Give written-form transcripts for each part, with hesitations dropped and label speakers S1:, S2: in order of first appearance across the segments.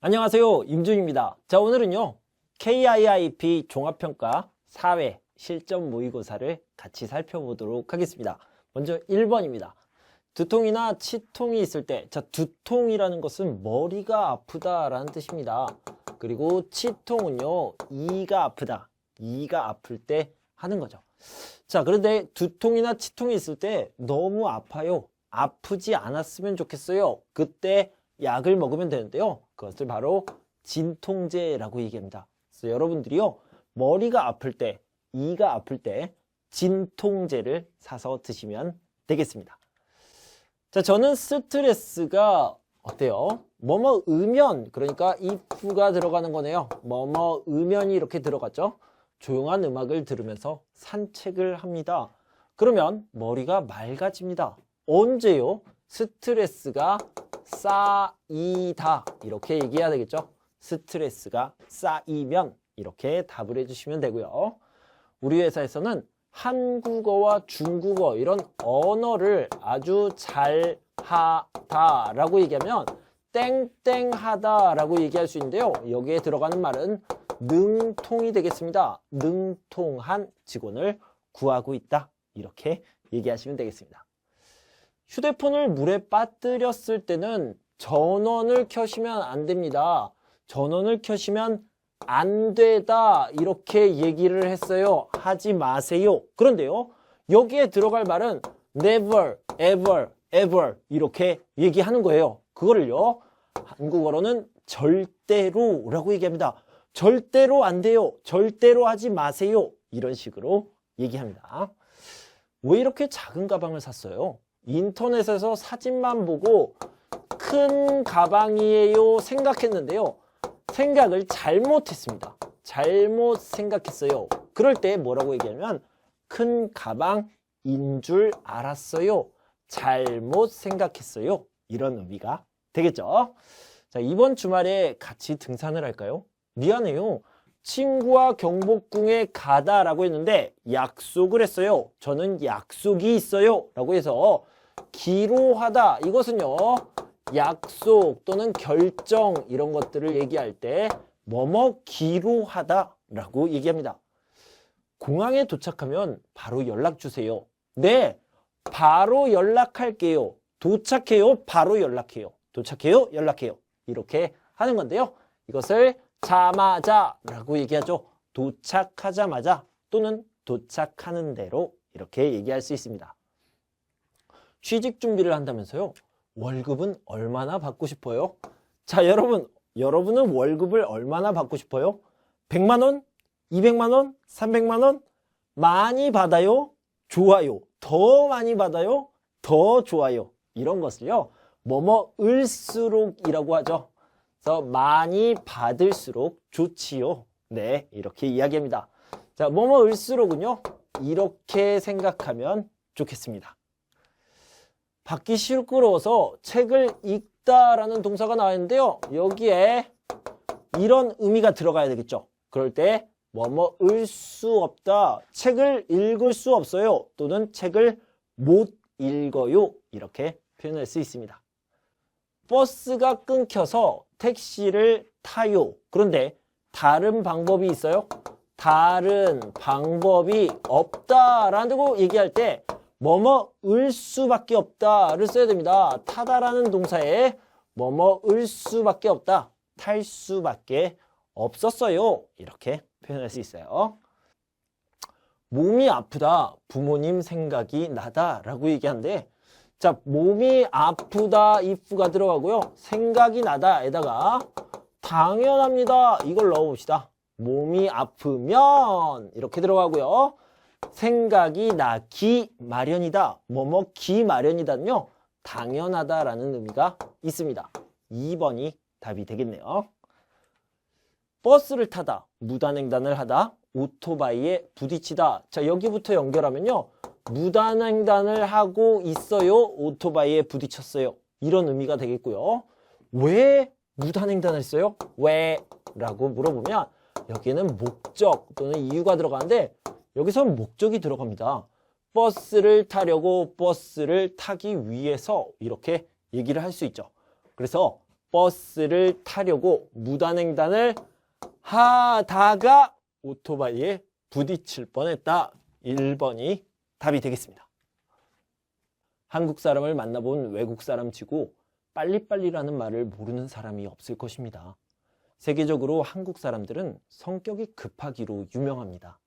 S1: 안녕하세요, 임준입니다. 자, 오늘은요 KIIP 종합평가 4회 실전 모의고사를 같이 살펴보도록 하겠습니다. 먼저 1번입니다. 두통이나 치통이 있을 때, 자, 두통이라는 것은 머리가 아프다라는 뜻입니다. 그리고 치통은요, 이가 아프다, 이가 아플 때 하는 거죠. 자, 그런데 두통이나 치통이 있을 때 너무 아파요, 아프지 않았으면 좋겠어요. 그때 약을 먹으면 되는데요, 그것을 바로 진통제라고 얘기합니다. 그래서 여러분들이요, 머리가 아플 때, 이가 아플 때 진통제를 사서 드시면 되겠습니다. 자, 저는 스트레스가 어때요? 뭐뭐 으면, 그러니까 if가 들어가는 거네요. 뭐뭐 으면이 이렇게 들어갔죠. 조용한 음악을 들으면서 산책을 합니다. 그러면 머리가 맑아집니다. 언제요? 스트레스가 쌓이다, 이렇게 얘기해야 되겠죠. 스트레스가 쌓이면, 이렇게 답을 해주시면 되고요. 우리 회사에서는 한국어와 중국어 이런 언어를 아주 잘하다 라고 얘기하면 땡땡하다 라고 얘기할 수 있는데요, 여기에 들어가는 말은 능통이 되겠습니다. 능통한 직원을 구하고 있다, 이렇게 얘기하시면 되겠습니다. 휴대폰을 물에 빠뜨렸을 때는 전원을 켜시면 안 됩니다. 전원을 켜시면 안 되다, 이렇게 얘기를 했어요. 하지 마세요. 그런데요, 여기에 들어갈 말은 never, ever, ever 이렇게 얘기하는 거예요. 그거를요, 한국어로는 절대로 라고 얘기합니다. 절대로 안 돼요, 절대로 하지 마세요, 이런 식으로 얘기합니다. 왜 이렇게 작은 가방을 샀어요? 인터넷에서 사진만 보고 큰 가방이에요 생각했는데요, 생각을 잘못했습니다. 잘못 생각했어요. 그럴 때 뭐라고 얘기하면 큰 가방인 줄 알았어요, 잘못 생각했어요, 이런 의미가 되겠죠. 자, 이번 주말에 같이 등산을 할까요? 미안해요, 친구와 경복궁에 가다라고 했는데 약속을 했어요. 저는 약속이 있어요 라고 해서 기로하다, 이것은요, 약속 또는 결정 이런 것들을 얘기할 때 뭐뭐 기로하다 라고 얘기합니다. 공항에 도착하면 바로 연락 주세요. 네, 바로 연락할게요. 도착해요, 바로 연락해요. 도착해요, 연락해요. 이렇게 하는 건데요, 이것을 자마자 라고 얘기하죠. 도착하자마자 또는 도착하는 대로 이렇게 얘기할 수 있습니다. 취직 준비를 한다면서요? 월급은 얼마나 받고 싶어요? 자, 여러분은 월급을 얼마나 받고 싶어요? 100만 원? 200만 원? 300만 원? 많이 받아요? 좋아요? 더 많이 받아요? 더 좋아요? 이런 것을요, 뭐뭐을수록이라고 하죠. 그래서 많이 받을수록 좋지요. 네, 이렇게 이야기합니다. 자, 뭐뭐을수록은요, 이렇게 생각하면 좋겠습니다. 받기 시끄러워서 책을 읽다라는 동사가 나왔는데요, 여기에 이런 의미가 들어가야 되겠죠. 그럴 때 뭐뭐을 수 없다, 책을 읽을 수 없어요, 또는 책을 못 읽어요, 이렇게 표현할 수 있습니다. 버스가 끊겨서 택시를 타요. 그런데 다른 방법이 있어요? 다른 방법이 없다라고 얘기할 때 뭐뭐을 수밖에 없다를 써야 됩니다. 타다라는 동사에 뭐뭐을 수밖에 없다, 탈 수밖에 없었어요, 이렇게 표현할 수 있어요. 몸이 아프다, 부모님 생각이 나다 라고 얘기하는데, 자, 몸이 아프다 if가 들어가고요, 생각이 나다에다가 당연합니다 이걸 넣어봅시다. 몸이 아프면 이렇게 들어가고요, 생각이 나기 마련이다, 뭐뭐 기 마련이다는요, 당연하다라는 의미가 있습니다. 2번이 답이 되겠네요. 버스를 타다, 무단횡단을 하다, 오토바이에 부딪히다. 자, 여기부터 연결하면요, 무단횡단을 하고 있어요, 오토바이에 부딪혔어요, 이런 의미가 되겠고요. 왜 무단횡단을 했어요? 왜? 라고 물어보면 여기에는 목적 또는 이유가 들어가는데, 여기서는 목적이 들어갑니다. 버스를 타려고, 버스를 타기 위해서, 이렇게 얘기를 할 수 있죠. 그래서 버스를 타려고 무단횡단을 하다가 오토바이에 부딪힐 뻔했다. 1번이 답이 되겠습니다. 한국 사람을 만나본 외국 사람치고 빨리빨리라는 말을 모르는 사람이 없을 것입니다. 세계적으로 한국 사람들은 성격이 급하기로 유명합니다.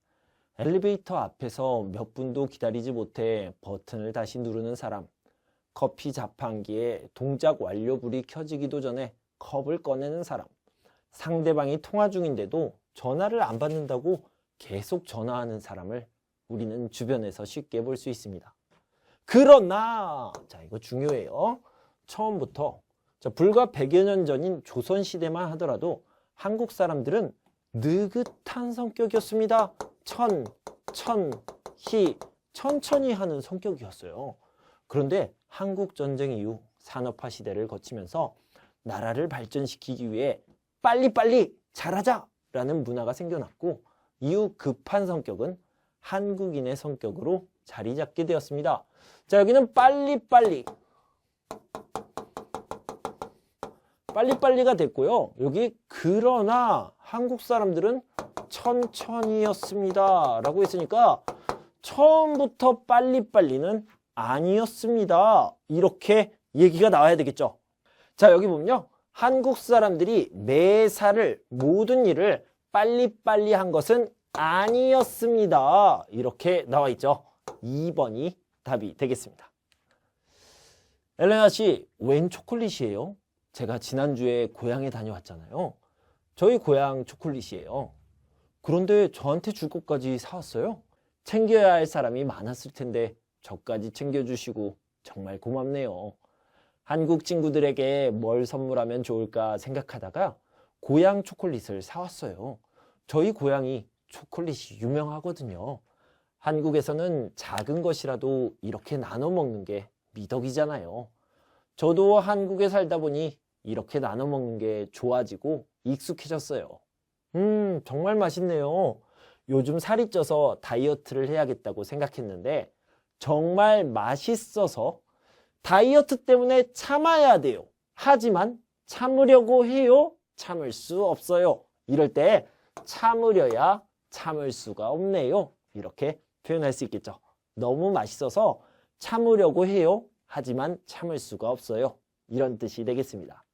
S1: 엘리베이터 앞에서 몇 분도 기다리지 못해 버튼을 다시 누르는 사람, 커피 자판기에 동작 완료불이 켜지기도 전에 컵을 꺼내는 사람, 상대방이 통화 중인데도 전화를 안 받는다고 계속 전화하는 사람을 우리는 주변에서 쉽게 볼 수 있습니다. 그러나 자, 이거 중요해요. 처음부터 불과 100여 년 전인 조선시대만 하더라도 한국 사람들은 느긋한 성격이었습니다. 천천히 하는 성격이었어요. 그런데 한국전쟁 이후 산업화 시대를 거치면서 나라를 발전시키기 위해 빨리빨리 잘하자라는 문화가 생겨났고 이후 급한 성격은 한국인의 성격으로 자리 잡게 되었습니다. 자, 여기는 빨리빨리가 됐고요. 여기 그러나 한국 사람들은 천천히였습니다 라고 했으니까 처음부터 빨리빨리는 아니었습니다. 이렇게 얘기가 나와야 되겠죠. 자, 여기 보면요. 한국 사람들이 매사를 모든 일을 빨리빨리 한 것은 아니었습니다. 이렇게 나와 있죠. 2번이 답이 되겠습니다. 엘레나 씨, 웬 초콜릿이에요? 제가 지난주에 고향에 다녀왔잖아요. 저희 고향 초콜릿이에요. 그런데 저한테 줄 것까지 사왔어요? 챙겨야 할 사람이 많았을 텐데 저까지 챙겨주시고 정말 고맙네요. 한국 친구들에게 뭘 선물하면 좋을까 생각하다가 고향 초콜릿을 사왔어요. 저희 고향이 초콜릿이 유명하거든요. 한국에서는 작은 것이라도 이렇게 나눠 먹는 게 미덕이잖아요. 저도 한국에 살다 보니 이렇게 나눠 먹는 게 좋아지고 익숙해졌어요. 정말 맛있네요. 요즘 살이 쪄서 다이어트를 해야겠다고 생각했는데 정말 맛있어서 다이어트 때문에 참아야 돼요. 하지만 참으려고 해요. 참을 수 없어요. 이럴 때 참으려야 참을 수가 없네요. 이렇게 표현할 수 있겠죠. 너무 맛있어서 참으려고 해요. 하지만 참을 수가 없어요. 이런 뜻이 되겠습니다.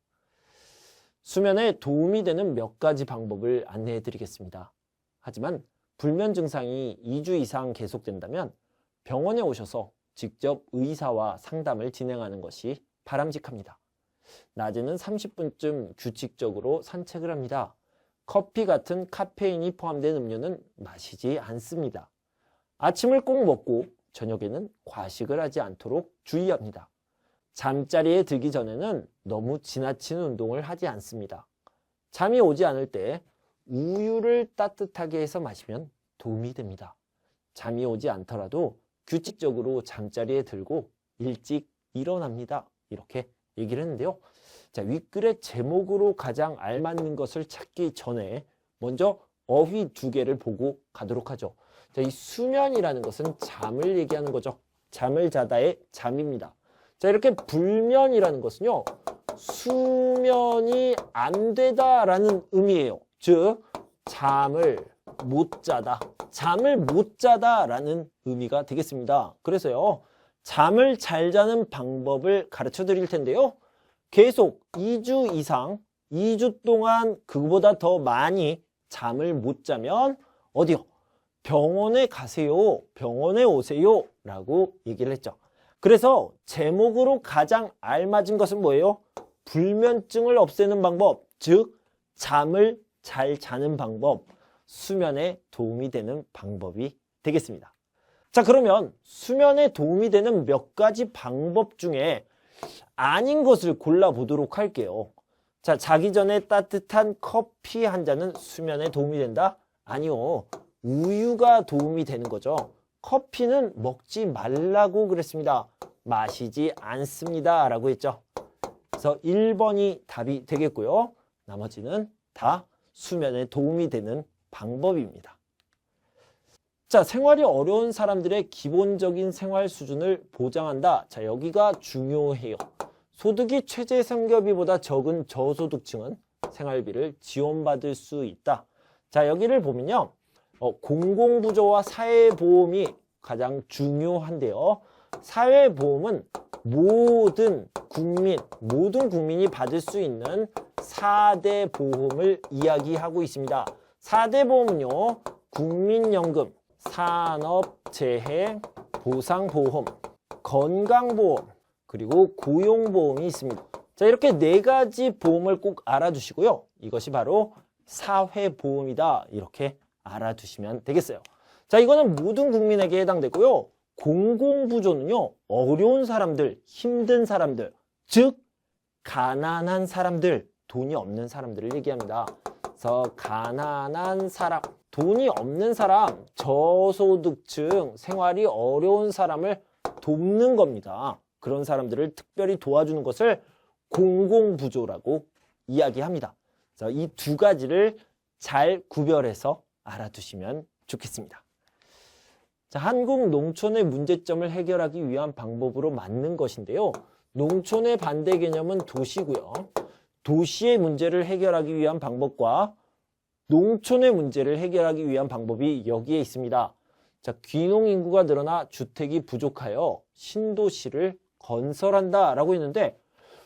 S1: 수면에 도움이 되는 몇 가지 방법을 안내해 드리겠습니다. 하지만 불면 증상이 2주 이상 계속된다면 병원에 오셔서 직접 의사와 상담을 진행하는 것이 바람직합니다. 낮에는 30분쯤 규칙적으로 산책을 합니다. 커피 같은 카페인이 포함된 음료는 마시지 않습니다. 아침을 꼭 먹고 저녁에는 과식을 하지 않도록 주의합니다. 잠자리에 들기 전에는 너무 지나친 운동을 하지 않습니다. 잠이 오지 않을 때 우유를 따뜻하게 해서 마시면 도움이 됩니다. 잠이 오지 않더라도 규칙적으로 잠자리에 들고 일찍 일어납니다. 이렇게 얘기를 했는데요. 자, 윗글의 제목으로 가장 알맞는 것을 찾기 전에 먼저 어휘 2개를 보고 가도록 하죠. 자, 이 수면이라는 것은 잠을 얘기하는 거죠. 잠을 자다의 잠입니다. 자, 이렇게 불면이라는 것은요, 수면이 안 되다라는 의미예요. 즉, 잠을 못 자다라는 의미가 되겠습니다. 그래서요, 잠을 잘 자는 방법을 가르쳐 드릴 텐데요. 계속 2주 이상, 2주 동안 그보다 더 많이 잠을 못 자면 어디요? 병원에 가세요. 병원에 오세요. 라고 얘기를 했죠. 그래서 제목으로 가장 알맞은 것은 뭐예요? 불면증을 없애는 방법, 즉 잠을 잘 자는 방법, 수면에 도움이 되는 방법이 되겠습니다. 자, 그러면 수면에 도움이 되는 몇 가지 방법 중에 아닌 것을 골라보도록 할게요. 자, 자기 전에 따뜻한 커피 한 잔은 수면에 도움이 된다? 아니요. 우유가 도움이 되는 거죠. 커피는 먹지 말라고 그랬습니다. 마시지 않습니다. 라고 했죠. 그래서 1번이 답이 되겠고요. 나머지는 다 수면에 도움이 되는 방법입니다. 자, 생활이 어려운 사람들의 기본적인 생활 수준을 보장한다. 자, 여기가 중요해요. 소득이 최저생계비보다 적은 저소득층은 생활비를 지원받을 수 있다. 자, 여기를 보면요. 공공부조와 사회보험이 가장 중요한데요. 사회보험은 모든 국민이 받을 수 있는 4대 보험을 이야기하고 있습니다. 4대 보험은요. 국민연금, 산업재해, 보상보험, 건강보험, 그리고 고용보험이 있습니다. 자, 이렇게 4가지 보험을 꼭 알아두시고요. 이것이 바로 사회보험이다. 이렇게 알아두시면 되겠어요. 자, 이거는 모든 국민에게 해당되고요. 공공부조는요. 어려운 사람들, 힘든 사람들, 즉 가난한 사람들, 돈이 없는 사람들을 얘기합니다. 그래서 가난한 사람, 돈이 없는 사람, 저소득층, 생활이 어려운 사람을 돕는 겁니다. 그런 사람들을 특별히 도와주는 것을 공공부조라고 이야기합니다. 그래서 이 2가지를 잘 구별해서 알아두시면 좋겠습니다. 자, 한국 농촌의 문제점을 해결하기 위한 방법으로 맞는 것인데요. 농촌의 반대 개념은 도시고요. 도시의 문제를 해결하기 위한 방법과 농촌의 문제를 해결하기 위한 방법이 여기에 있습니다. 자, 귀농 인구가 늘어나 주택이 부족하여 신도시를 건설한다 라고 했는데,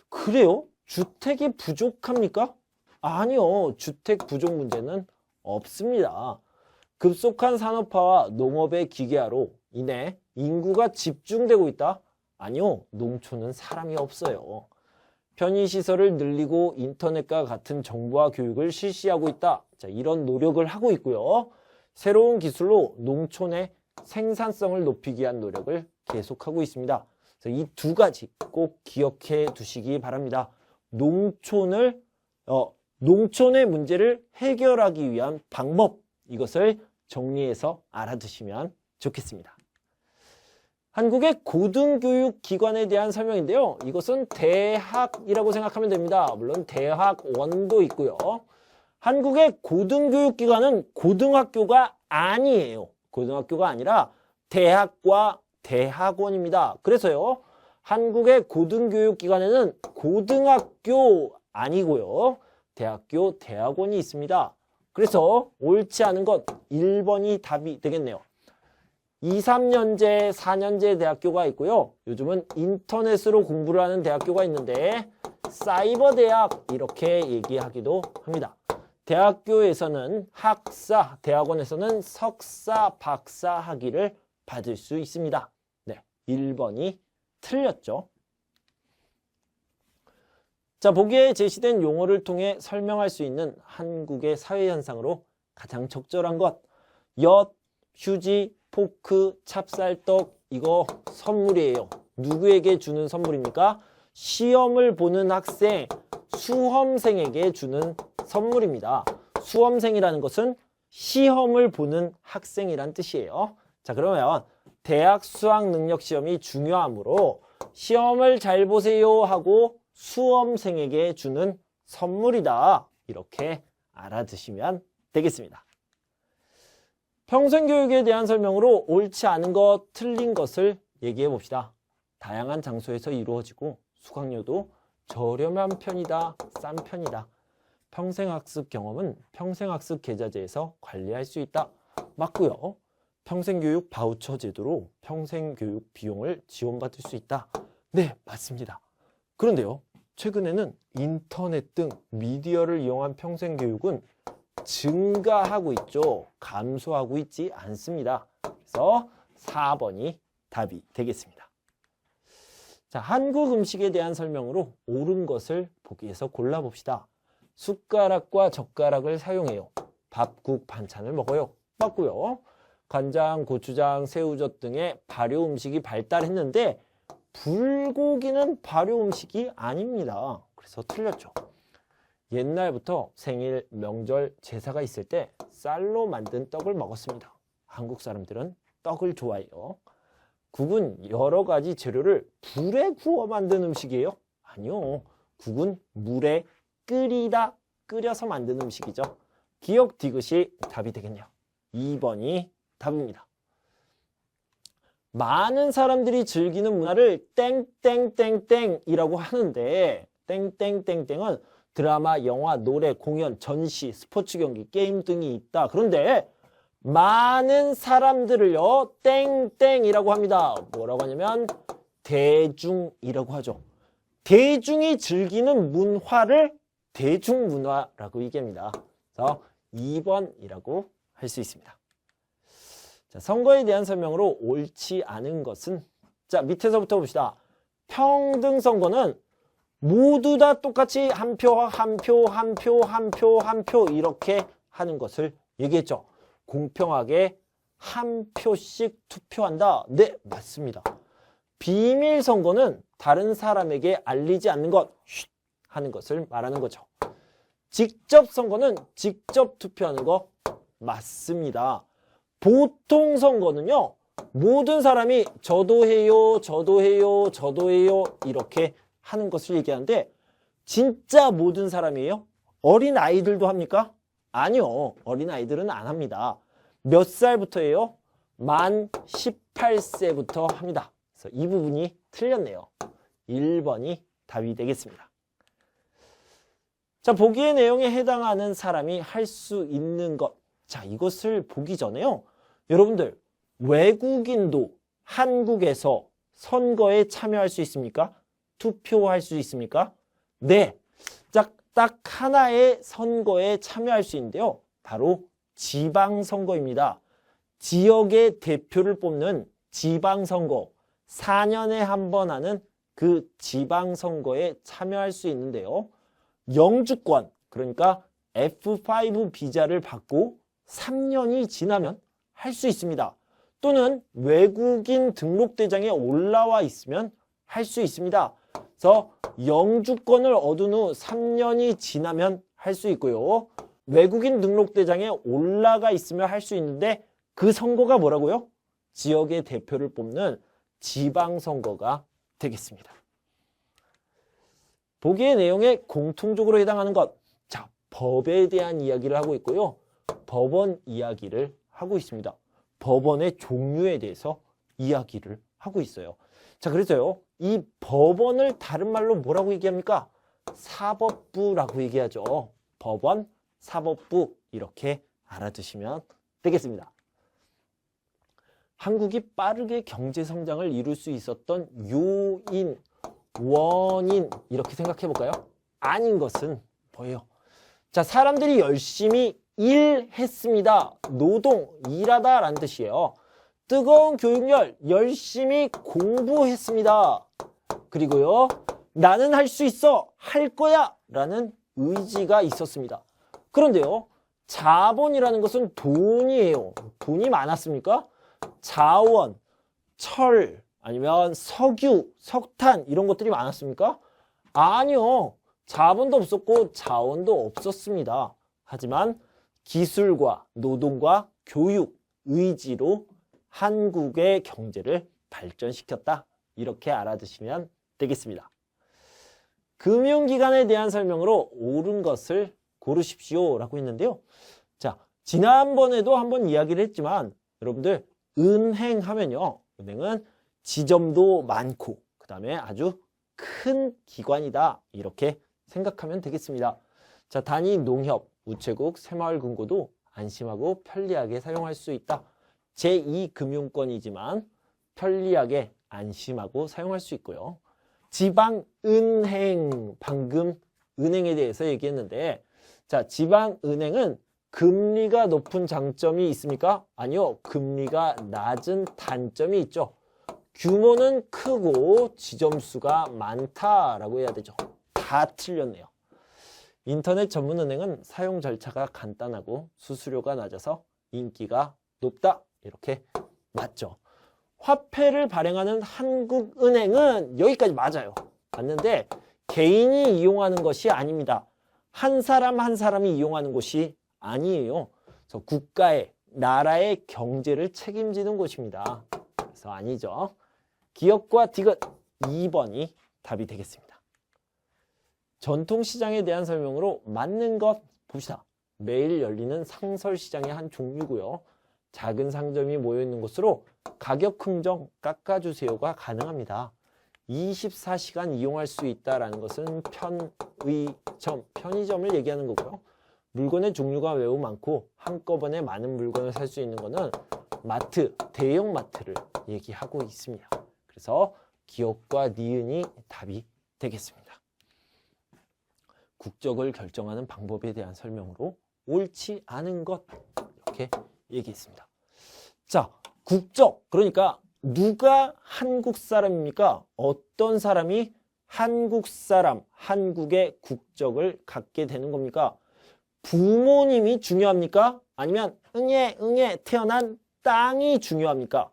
S1: 그래요? 주택이 부족합니까? 아니요. 주택 부족 문제는 없습니다. 급속한 산업화와 농업의 기계화로 인해 인구가 집중되고 있다? 아니요. 농촌은 사람이 없어요. 편의시설을 늘리고 인터넷과 같은 정보화 교육을 실시하고 있다. 자, 이런 노력을 하고 있고요. 새로운 기술로 농촌의 생산성을 높이기 위한 노력을 계속하고 있습니다. 그래서 이 2가지 꼭 기억해 두시기 바랍니다. 농촌의 문제를 해결하기 위한 방법, 이것을 정리해서 알아두시면 좋겠습니다. 한국의 고등교육기관에 대한 설명인데요. 이것은 대학이라고 생각하면 됩니다. 물론 대학원도 있고요. 한국의 고등교육기관은 고등학교가 아니에요. 고등학교가 아니라 대학과 대학원입니다. 그래서요. 한국의 고등교육기관에는 고등학교 아니고요. 대학교, 대학원이 있습니다. 그래서 옳지 않은 것 1번이 답이 되겠네요. 2, 3년제, 4년제 대학교가 있고요. 요즘은 인터넷으로 공부를 하는 대학교가 있는데 사이버 대학 이렇게 얘기하기도 합니다. 대학교에서는 학사, 대학원에서는 석사, 박사 학위를 받을 수 있습니다. 네, 1번이 틀렸죠. 자, 보기에 제시된 용어를 통해 설명할 수 있는 한국의 사회현상으로 가장 적절한 것. 엿, 휴지, 포크, 찹쌀떡, 이거 선물이에요. 누구에게 주는 선물입니까? 시험을 보는 학생, 수험생에게 주는 선물입니다. 수험생이라는 것은 시험을 보는 학생이란 뜻이에요. 자, 그러면 대학 수학 능력 시험이 중요하므로 시험을 잘 보세요 하고 수험생에게 주는 선물이다. 이렇게 알아두시면 되겠습니다. 평생교육에 대한 설명으로 옳지 않은 것, 틀린 것을 얘기해 봅시다. 다양한 장소에서 이루어지고 수강료도 저렴한 편이다, 싼 편이다. 평생학습 경험은 평생학습 계좌제에서 관리할 수 있다. 맞고요. 평생교육 바우처 제도로 평생교육 비용을 지원받을 수 있다. 네, 맞습니다. 그런데요. 최근에는 인터넷 등 미디어를 이용한 평생교육은 증가하고 있죠. 감소하고 있지 않습니다. 그래서 4번이 답이 되겠습니다. 자, 한국 음식에 대한 설명으로 옳은 것을 보기에서 골라봅시다. 숟가락과 젓가락을 사용해요. 밥국, 반찬을 먹어요. 맞고요. 간장, 고추장, 새우젓 등의 발효 음식이 발달했는데 불고기는 발효 음식이 아닙니다. 그래서 틀렸죠. 옛날부터 생일, 명절, 제사가 있을 때 쌀로 만든 떡을 먹었습니다. 한국 사람들은 떡을 좋아해요. 국은 여러 가지 재료를 불에 구워 만든 음식이에요? 아니요. 국은 물에 끓여서 만든 음식이죠. 기억 디귿이 답이 되겠네요. 2번이 답입니다. 많은 사람들이 즐기는 문화를 땡땡땡땡이라고 하는데 땡땡땡땡은 드라마, 영화, 노래, 공연, 전시, 스포츠 경기, 게임 등이 있다. 그런데 많은 사람들을요 땡땡이라고 합니다. 뭐라고 하냐면 대중이라고 하죠. 대중이 즐기는 문화를 대중문화라고 얘기합니다. 그래서 2번이라고 할 수 있습니다. 자, 선거에 대한 설명으로 옳지 않은 것은, 자, 밑에서부터 봅시다. 평등 선거는 모두 다 똑같이 한 표, 한 표, 한 표, 한 표, 한 표 이렇게 하는 것을 얘기했죠. 공평하게 한 표씩 투표한다. 네, 맞습니다. 비밀 선거는 다른 사람에게 알리지 않는 것, 쉿 하는 것을 말하는 거죠. 직접 선거는 직접 투표하는 거 맞습니다. 보통 선거는요, 모든 사람이 저도 해요, 저도 해요, 저도 해요 이렇게 하는 것을 얘기하는데 진짜 모든 사람이에요? 어린 아이들도 합니까? 아니요. 어린 아이들은 안 합니다. 몇 살부터예요? 만 18세부터 합니다. 그래서 이 부분이 틀렸네요. 1번이 답이 되겠습니다. 자, 보기의 내용에 해당하는 사람이 할 수 있는 것. 자, 이것을 보기 전에요. 여러분들, 외국인도 한국에서 선거에 참여할 수 있습니까? 투표할 수 있습니까? 네. 딱 하나의 선거에 참여할 수 있는데요. 바로 지방선거입니다. 지역의 대표를 뽑는 지방선거, 4년에 한 번 하는 그 지방선거에 참여할 수 있는데요. 영주권, 그러니까 F5 비자를 받고 3년이 지나면 할 수 있습니다. 또는 외국인 등록대장에 올라와 있으면 할 수 있습니다. 그래서 영주권을 얻은 후 3년이 지나면 할 수 있고요. 외국인 등록대장에 올라가 있으면 할 수 있는데 그 선거가 뭐라고요? 지역의 대표를 뽑는 지방선거가 되겠습니다. 보기의 내용에 공통적으로 해당하는 것. 자, 법에 대한 이야기를 하고 있고요. 법원 이야기를 하고 있습니다. 법원의 종류에 대해서 이야기를 하고 있어요. 자, 그래서요. 이 법원을 다른 말로 뭐라고 얘기합니까? 사법부라고 얘기하죠. 법원, 사법부 이렇게 알아두시면 되겠습니다. 한국이 빠르게 경제 성장을 이룰 수 있었던 요인, 원인 이렇게 생각해 볼까요? 아닌 것은 뭐예요? 자, 사람들이 열심히 일했습니다. 노동, 일하다 라는 뜻이에요. 뜨거운 교육열, 열심히 공부했습니다. 그리고요, 나는 할 수 있어, 할 거야 라는 의지가 있었습니다. 그런데요, 자본이라는 것은 돈이에요. 돈이 많았습니까? 자원, 철, 아니면 석유, 석탄 이런 것들이 많았습니까? 아니요. 자본도 없었고 자원도 없었습니다. 하지만 기술과 노동과 교육, 의지로 한국의 경제를 발전시켰다. 이렇게 알아두시면 되겠습니다. 금융기관에 대한 설명으로 옳은 것을 고르십시오 라고 했는데요. 자, 지난번에도 한번 이야기를 했지만 여러분들 은행 하면요. 은행은 지점도 많고 그 다음에 아주 큰 기관이다. 이렇게 생각하면 되겠습니다. 자, 단위 농협, 우체국, 새마을금고도 안심하고 편리하게 사용할 수 있다. 제2금융권이지만 편리하게 안심하고 사용할 수 있고요. 지방은행, 방금 은행에 대해서 얘기했는데 자, 지방은행은 금리가 높은 장점이 있습니까? 아니요. 금리가 낮은 단점이 있죠. 규모는 크고 지점수가 많다라고 해야 되죠. 다 틀렸네요. 인터넷 전문은행은 사용 절차가 간단하고 수수료가 낮아서 인기가 높다. 이렇게 맞죠. 화폐를 발행하는 한국은행은 여기까지 맞아요. 맞는데 개인이 이용하는 것이 아닙니다. 한 사람 한 사람이 이용하는 곳이 아니에요. 그래서 국가의, 나라의 경제를 책임지는 곳입니다. 그래서 아니죠. 기업과 디귿 2번이 답이 되겠습니다. 전통시장에 대한 설명으로 맞는 것 봅시다. 매일 열리는 상설시장의 한 종류고요. 작은 상점이 모여 있는 곳으로 가격 흥정 깎아주세요가 가능합니다. 24시간 이용할 수 있다라는 것은 편의점을 얘기하는 거고요. 물건의 종류가 매우 많고 한꺼번에 많은 물건을 살 수 있는 것은 마트, 대형 마트를 얘기하고 있습니다. 그래서 기억과 니은이 답이 되겠습니다. 국적을 결정하는 방법에 대한 설명으로 옳지 않은 것 이렇게 얘기했습니다. 자, 국적, 그러니까 누가 한국 사람입니까? 어떤 사람이 한국 사람, 한국의 국적을 갖게 되는 겁니까? 부모님이 중요합니까? 아니면 응애 태어난 땅이 중요합니까?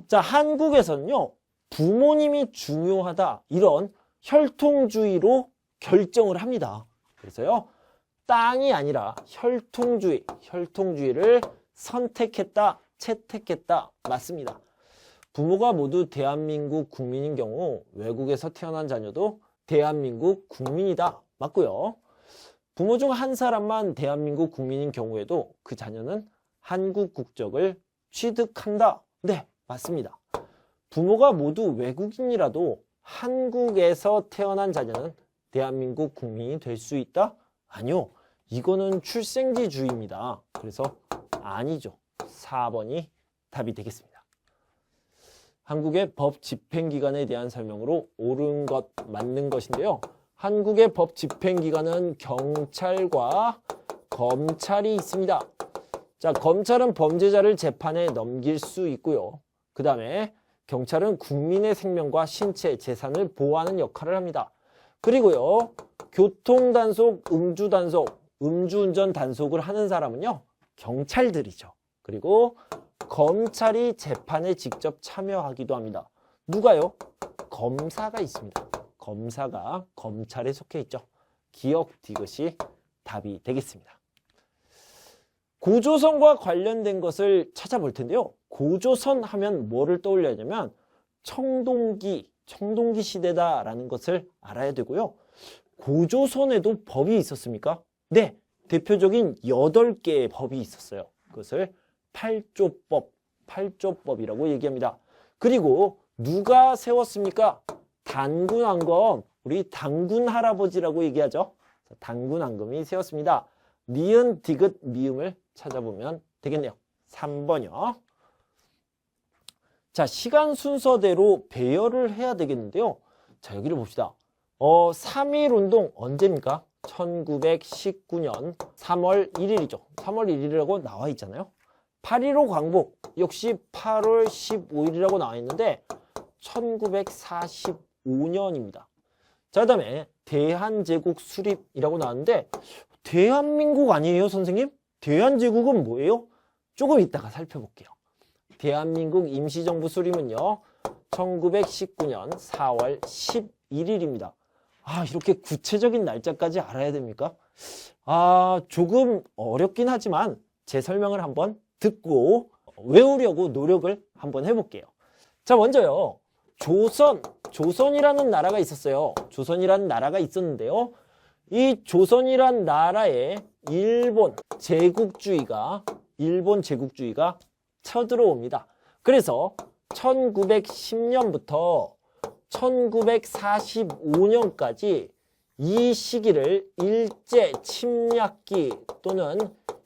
S1: 자, 한국에서는요, 부모님이 중요하다, 이런 혈통주의로 결정을 합니다. 그래서요, 땅이 아니라 혈통주의를 선택했다, 채택했다, 맞습니다. 부모가 모두 대한민국 국민인 경우 외국에서 태어난 자녀도 대한민국 국민이다, 맞고요. 부모 중 한 사람만 대한민국 국민인 경우에도 그 자녀는 한국 국적을 취득한다, 네, 맞습니다. 부모가 모두 외국인이라도 한국에서 태어난 자녀는 대한민국 국민이 될 수 있다? 아니요. 이거는 출생지주의입니다. 그래서 아니죠. 4번이 답이 되겠습니다. 한국의 법 집행기관에 대한 설명으로 옳은 것, 맞는 것인데요. 한국의 법 집행기관은 경찰과 검찰이 있습니다. 자, 검찰은 범죄자를 재판에 넘길 수 있고요. 그 다음에 경찰은 국민의 생명과 신체, 재산을 보호하는 역할을 합니다. 그리고요, 교통단속, 음주운전 단속을 하는 사람은요, 경찰들이죠. 그리고 검찰이 재판에 직접 참여하기도 합니다. 누가요? 검사가 있습니다. 검사가 검찰에 속해 있죠. 기억, 디귿이 답이 되겠습니다. 고조선과 관련된 것을 찾아볼 텐데요. 고조선 하면 뭐를 떠올려야 되냐면 청동기 시대다라는 것을 알아야 되고요. 고조선에도 법이 있었습니까? 네, 대표적인 8개의 법이 있었어요. 그것을 팔조법이라고 얘기합니다. 그리고 누가 세웠습니까? 단군왕검, 우리 당군 할아버지라고 얘기하죠. 당군왕검이 세웠습니다. 니은, 디귿, 미음을 찾아보면 되겠네요. 3번이요. 자, 시간 순서대로 배열을 해야 되겠는데요. 자, 여기를 봅시다. 3.1운동 언제입니까? 1919년 3월 1일이죠. 3월 1일이라고 나와 있잖아요. 8.15 광복 역시 8월 15일이라고 나와 있는데 1945년입니다. 자, 그 다음에 대한제국 수립이라고 나왔는데 대한민국 아니에요, 선생님? 대한제국은 뭐예요? 조금 이따가 살펴볼게요. 대한민국 임시정부 수립은요, 1919년 4월 11일입니다. 아, 이렇게 구체적인 날짜까지 알아야 됩니까? 조금 어렵긴 하지만 제 설명을 한번 듣고 외우려고 노력을 한번 해볼게요. 자, 먼저요, 조선이라는 나라가 있었어요. 조선이라는 나라가 있었는데요. 이 조선이란 나라에 일본 제국주의가 쳐들어옵니다. 그래서 1910년부터 1945년까지 이 시기를 일제 침략기 또는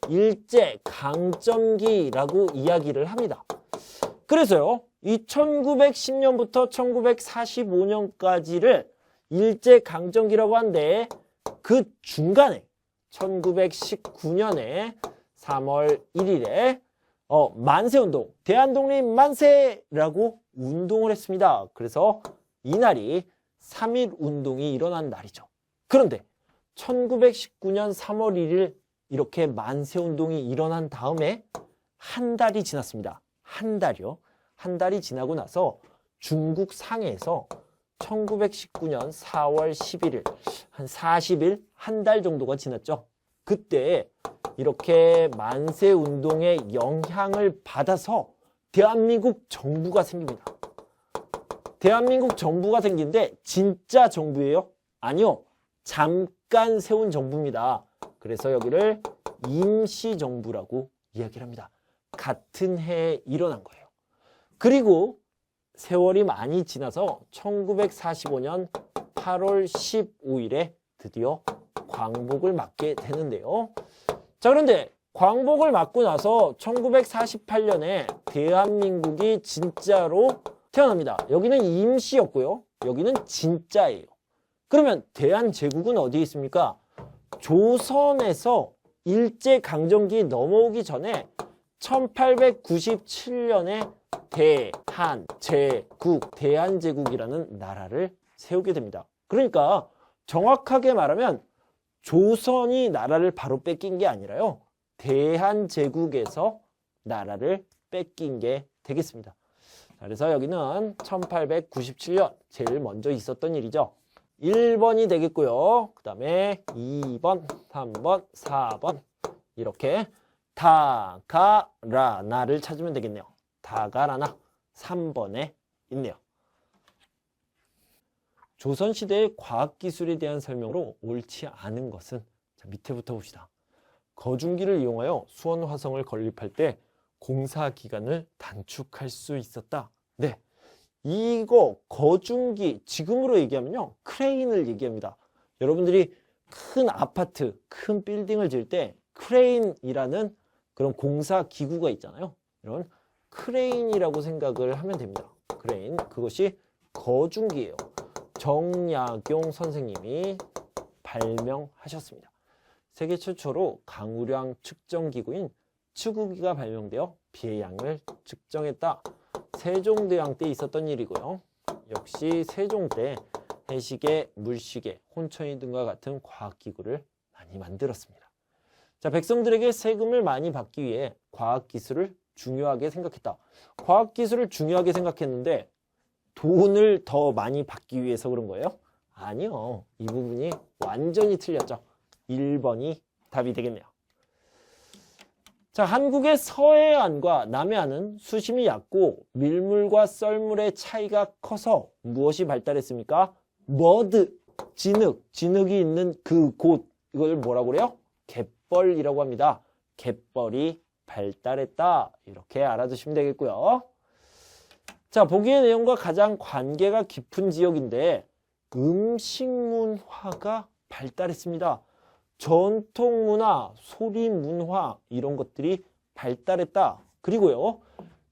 S1: 일제 강점기라고 이야기를 합니다. 그래서요, 이 1910년부터 1945년까지를 일제 강점기라고 하는데 그 중간에 1919년에 3월 1일에 만세운동, 대한독립 만세라고 운동을 했습니다. 그래서 이날이 3.1운동이 일어난 날이죠. 그런데 1919년 3월 1일 이렇게 만세운동이 일어난 다음에 한 달이 지났습니다. 한 달이요. 한 달이 지나고 나서 중국 상해에서 1919년 4월 11일, 한 40일, 한 달 정도가 지났죠. 그때 이렇게 만세운동의 영향을 받아서 대한민국 정부가 생깁니다. 대한민국 정부가 생긴데 진짜 정부예요? 아니요. 잠깐 세운 정부입니다. 그래서 여기를 임시정부라고 이야기를 합니다. 같은 해에 일어난 거예요. 그리고 세월이 많이 지나서 1945년 8월 15일에 드디어 광복을 맞게 되는데요. 자, 그런데 광복을 맞고 나서 1948년에 대한민국이 진짜로 태어납니다. 여기는 임시였고요. 여기는 진짜예요. 그러면 대한제국은 어디에 있습니까? 조선에서 일제강점기 넘어오기 전에 1897년에 대한제국이라는 나라를 세우게 됩니다. 그러니까 정확하게 말하면 조선이 나라를 바로 뺏긴 게 아니라요. 대한제국에서 나라를 뺏긴 게 되겠습니다. 그래서 여기는 1897년 제일 먼저 있었던 일이죠. 1번이 되겠고요. 그 다음에 2번, 3번, 4번 이렇게 다가라나를 찾으면 되겠네요. 다가라나 3번에 있네요. 조선시대의 과학기술에 대한 설명으로 옳지 않은 것은 자, 밑에부터 봅시다. 거중기를 이용하여 수원화성을 건립할 때 공사 기간을 단축할 수 있었다. 네, 이거 거중기 지금으로 얘기하면요 크레인을 얘기합니다. 여러분들이 큰 아파트, 큰 빌딩을 지을 때 크레인이라는 그런 공사 기구가 있잖아요. 이런 크레인이라고 생각을 하면 됩니다. 크레인, 그것이 거중기예요. 정약용 선생님이 발명하셨습니다. 세계 최초로 강우량 측정기구인 측우기가 발명되어 비의 양을 측정했다. 세종대왕 때 있었던 일이고요. 역시 세종 때 해시계, 물시계, 혼천이 등과 같은 과학기구를 많이 만들었습니다. 자, 백성들에게 세금을 많이 받기 위해 과학기술을 중요하게 생각했다. 과학기술을 중요하게 생각했는데 돈을 더 많이 받기 위해서 그런 거예요? 아니요. 이 부분이 완전히 틀렸죠. 1번이 답이 되겠네요. 자, 한국의 서해안과 남해안은 수심이 얕고 밀물과 썰물의 차이가 커서 무엇이 발달했습니까? 머드, 진흙이 있는 그 곳, 이걸 뭐라고 그래요? 갯벌이라고 합니다. 갯벌이 발달했다. 이렇게 알아두시면 되겠고요. 자, 보기의 내용과 가장 관계가 깊은 지역인데 음식문화가 발달했습니다. 전통문화, 소리문화 이런 것들이 발달했다. 그리고요,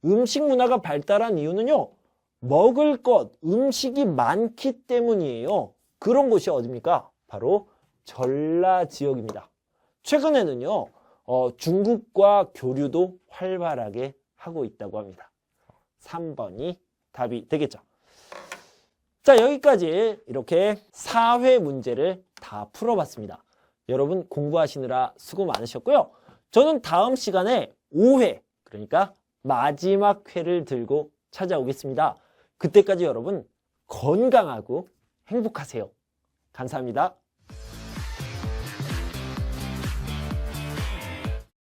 S1: 음식문화가 발달한 이유는요, 먹을 것, 음식이 많기 때문이에요. 그런 곳이 어디입니까? 바로 전라지역입니다. 최근에는요, 중국과 교류도 활발하게 하고 있다고 합니다. 3번이 답이 되겠죠. 자, 여기까지 이렇게 4회 문제를 다 풀어봤습니다. 여러분 공부하시느라 수고 많으셨고요. 저는 다음 시간에 5회, 그러니까 마지막 회를 들고 찾아오겠습니다. 그때까지 여러분 건강하고 행복하세요. 감사합니다.